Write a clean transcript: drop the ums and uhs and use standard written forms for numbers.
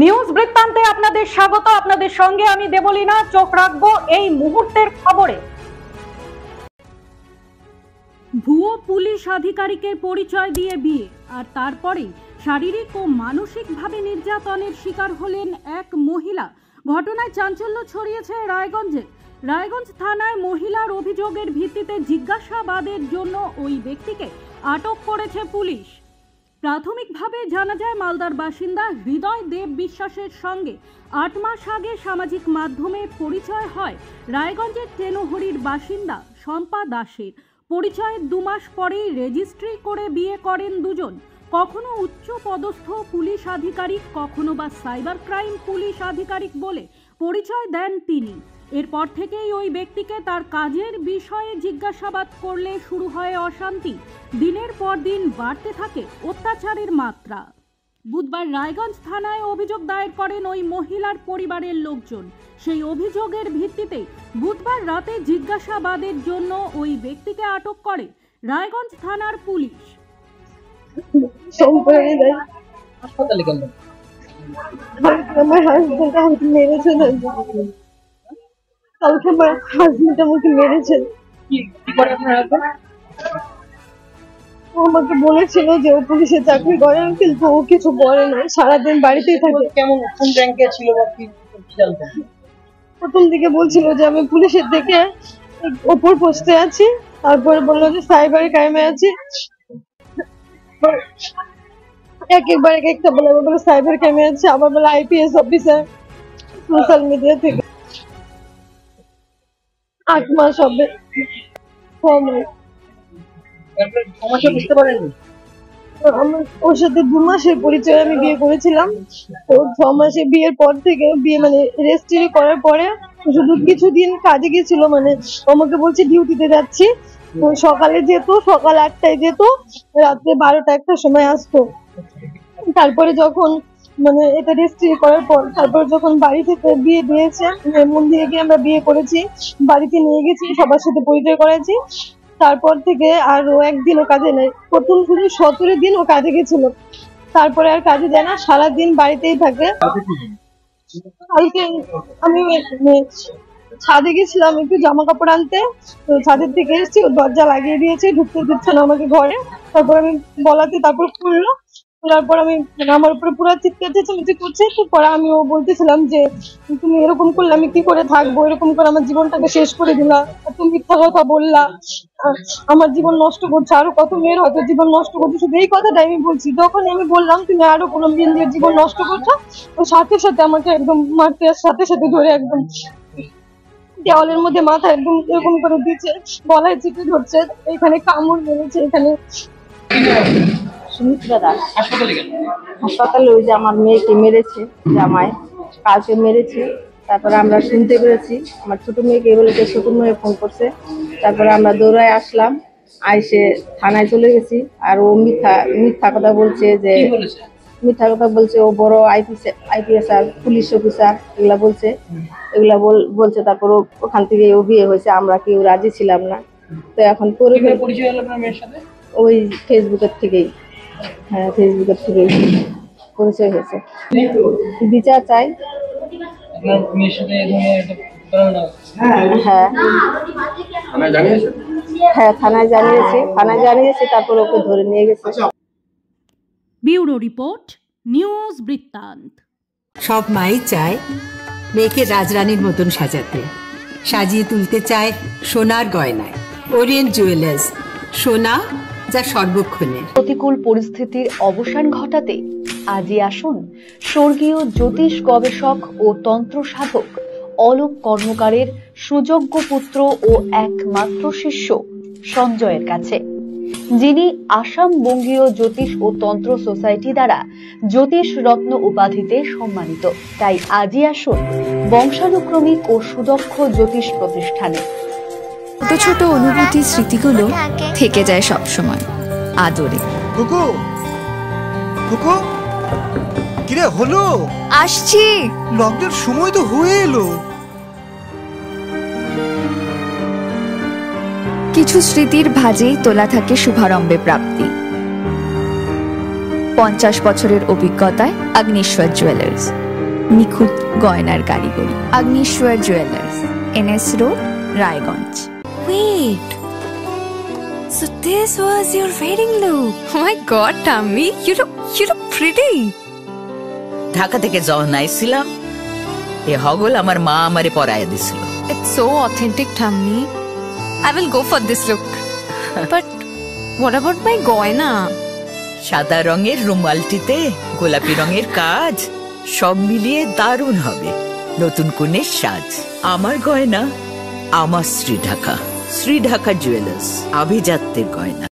News বৃত্তান্তে আপনাদের স্বাগত। আপনাদের সঙ্গে আমি দেবলীনা। চোখ রাখবো এই মুহূর্তের খবরে। ভুয়ো পুলিশ আধিকারিকের পরিচয় দিয়ে বিয়ে, আর তারপরেই শারীরিক ও মানসিকভাবে নির্যাতনের শিকার হলেন এক মহিলা। ঘটনায় চাঞ্চল্য ছড়িয়েছে রায়গঞ্জে। রায়গঞ্জ থানায় মহিলার অভিযোগের ভিত্তিতে জিজ্ঞাসাবাদের জন্য ওই ব্যক্তিকে আটক করেছে পুলিশ। প্রাথমিকভাবে জানা যায় মালদার বাসিন্দা হৃদয় দেব বিশ্বাসের সঙ্গে ৮ মাস আগে সামাজিক মাধ্যমে পরিচয় হয় রায়গঞ্জের টেনোহরির বাসিন্দা শম্পা দাসের। পরিচয়ের 2 মাস পরেই রেজিস্ট্রি করে বিয়ে করেন দুজন। কখনো উচ্চ পদস্থ পুলিশ আধিকারিক, কখনো বা সাইবার ক্রাইম পুলিশ আধিকারিক বলে পরিচয় দেন তিনি। এরপর থেকেই ওই ব্যক্তিকে তার কাজের বিষয়ে জিজ্ঞাসাবাদ করলে শুরু হয় অশান্তি। দিনের পর দিন বাড়তে থাকে অত্যাচারের মাত্রা। বুধবার রায়গঞ্জ থানায় অভিযোগ দায়ের করেন ওই মহিলার পরিবারের লোকজন। সেই অভিযোগের ভিত্তিতে বুধবার রাতে জিজ্ঞাসাবাদের জন্য ওই ব্যক্তিকে আটক করে রায়গঞ্জ থানার পুলিশ। আমার হাজবেন্ড আমাকে মেরেছেন, কালকে আমার হাজবেন্ড আমাকে মেরেছেন। ও আমাকে বলেছিল যে ও পুলিশে চাকরি করে, কিন্তু ও কিছু বলে না, সারাদিন বাড়িতেই থাকে। কেমন কোন র্যাঙ্কে ছিল বা কি জানতেন? প্রথম দিকে বলছিল যে আমি পুলিশের থেকে ওপর পোস্টে আছি, তারপরে বললো যে সাইবার ক্রাইমে আছি। একবার এক একটা বলে সাইবার ক্রাইমে আছে, আবার বলে আইপিএস অফিসার। সোশ্যাল মিডিয়া থেকে 8 মাস হবে। বুঝতে পারেননি ওর সাথে 2 মাসের পরিচয় আমি বিয়ে করেছিলাম। তো 6 মাসে বিয়ের পর থেকে বিয়ে মানে রেজিস্ট্রি করার পরে শুধু কিছুদিন কাজে গেছিল, মানে আমাকে বলছে ডিউটিতে যাচ্ছি। সকালে যেত, সকাল 8টায় যেত, রাত্রে 12টা-1টার সময় আসতো। তারপরে যখন মানে এটা রেজিস্ট্রি করার পর তারপর যখন বাড়ি থেকে বিয়ে দিয়েছে, মন্দিরে গিয়ে আমরা বিয়ে করেছি, বাড়িতে নিয়ে গেছি, সবার সাথে পরিচয় করেছি। তারপর থেকে আর ও একদিনও কাজে নেই। প্রথম শুধু 17 দিন ও কাজে গেছিল, তারপরে আর কাজে যায় না, সারাদিন বাড়িতেই থাকে। কালকে আমি ছাদে গেছিলাম একটু জামা কাপড় আনতে, তো ছাদের থেকে এসেছি, ও দরজা লাগিয়ে দিয়েছে, ঢুকতে দিচ্ছে না আমাকে ঘরে। তারপর আমি বলাতে তারপর খুললো, খোলার পর আমি আমার উপরে পুরো চিৎকার চেঁচামেচি করছে। পরে আমিও বলতেছিলাম যে তুমি এরকম করলে আমি কি করে থাকবো, এরকম করে আমার জীবনটাকে শেষ করে দিলা, তুমি মিথ্যা কথা বললা, আমার জীবন নষ্ট করছে, আরো কত মেয়ের হয়তো জীবন নষ্ট করছে। শুধু এই কথাটাই আমি বলছি। যখন আমি বললাম তুমি আরো কোনো মেয়ের জীবন নষ্ট করছো, তো সাথে সাথে আমাকে একদম মারতে সাথে সাথে ধরে একদম দেওয়ালের মধ্যে মাথা একদম এরকম করে দিচ্ছে, গলায় চিপে ধরছে, এখানে কামড় মেরেছে। এখানে সুমিত্রা দাস হাসপাতালে ওই যে আমার মেয়েকে মেরেছে, জামাই কালকে মেরেছে। তারপরে আমরা শুনতে পেরেছি, আমার ছোট মেয়েকে বলেছে, ছোট মেয়ে ফোন করছে। তারপরে আমরা দৌড়ায় আসলাম, আইসে থানায় চলে গেছি। আর ও মিথ্যা কথা বলছে, যে মিথ্যা কথা বলছে ও বড় আইপিএস আর পুলিশ অফিসার, এগুলা বলছে, এগুলা বলছে। তারপর ওখান থেকে ও বিয়ে হয়েছে, আমরা কেউ রাজি ছিলাম না। তো এখন পরিচয় হলো আপনার মেয়ের সাথে ওই ফেসবুকের থেকেই, হ্যাঁ ফেসবুকের থেকেই পরিচয় হয়েছে। বিচার চাই। আপনার মেয়ের সাথে হ্যাঁ থানায় জানিয়েছে, তারপর ওকে ধরে নিয়ে গেছে। ব্যুরো রিপোর্ট, নিউজ বৃত্তান্ত। সব মাই চায় মেয়েকে রাজরানীর মতন সাজাতে, সাজিয়ে তুলতে চায় সোনার গয়নায়। ওরিয়েন্ট জুয়েলার্স, সোনা যা সর্বক্ষণের। প্রতিকূল পরিস্থিতির অবসান ঘটাতে আজই আসুন স্বর্গীয় জ্যোতিষ গবেষক ও তন্ত্র সাধক অলোক কর্মকারের সুযোগ্য পুত্র ও একমাত্র শিষ্য সঞ্জয়ের কাছে, যিনি আসাম বঙ্গীয় জ্যোতিষ ও তন্ত্র সোসাইটি দ্বারা জ্যোতিষ রত্ন উপাধিতে সম্মানিত। তাই আজই আসুন বংশানুক্রমিক ও সুদক্ষ জ্যোতিষ প্রতিষ্ঠানে। ছোট ছোট অনুভূতি, স্মৃতিগুলো থেকে যায় সব সময় আদরে। কুকু কুকু কিরে হলো? আসছি, লকডাউন সময় তো হয়ে এলো। কিছু স্মৃতির ভাজেই তোলা থাকে শুভারম্ভে প্রাপ্তি। 50 বছরের অভিজ্ঞতায় অগ্নিশ্বর জুয়েলার্স। নিখুঁত গয়নার কারিগরি। Agneshwar jewellers, NS road, Raiganj. Wait. So this was your wedding look. Oh my god, Tammy, you look pretty. Dhaka থেকে যখন আইছিলাম এ হগল আমার মা আমারে পরাইয়া দিছিল। It's so authentic, Tammy. I will go for this look. But what about my goina? সাদা রঙের রুমালটিতে গোলাপি রঙের কাজ, সব মিলিয়ে দারুণ হবে নতুন কনের সাজ। আমার গয়না আমার শ্রী ঢাকা জুয়েলার্স, আভিজাত্যের গয়না।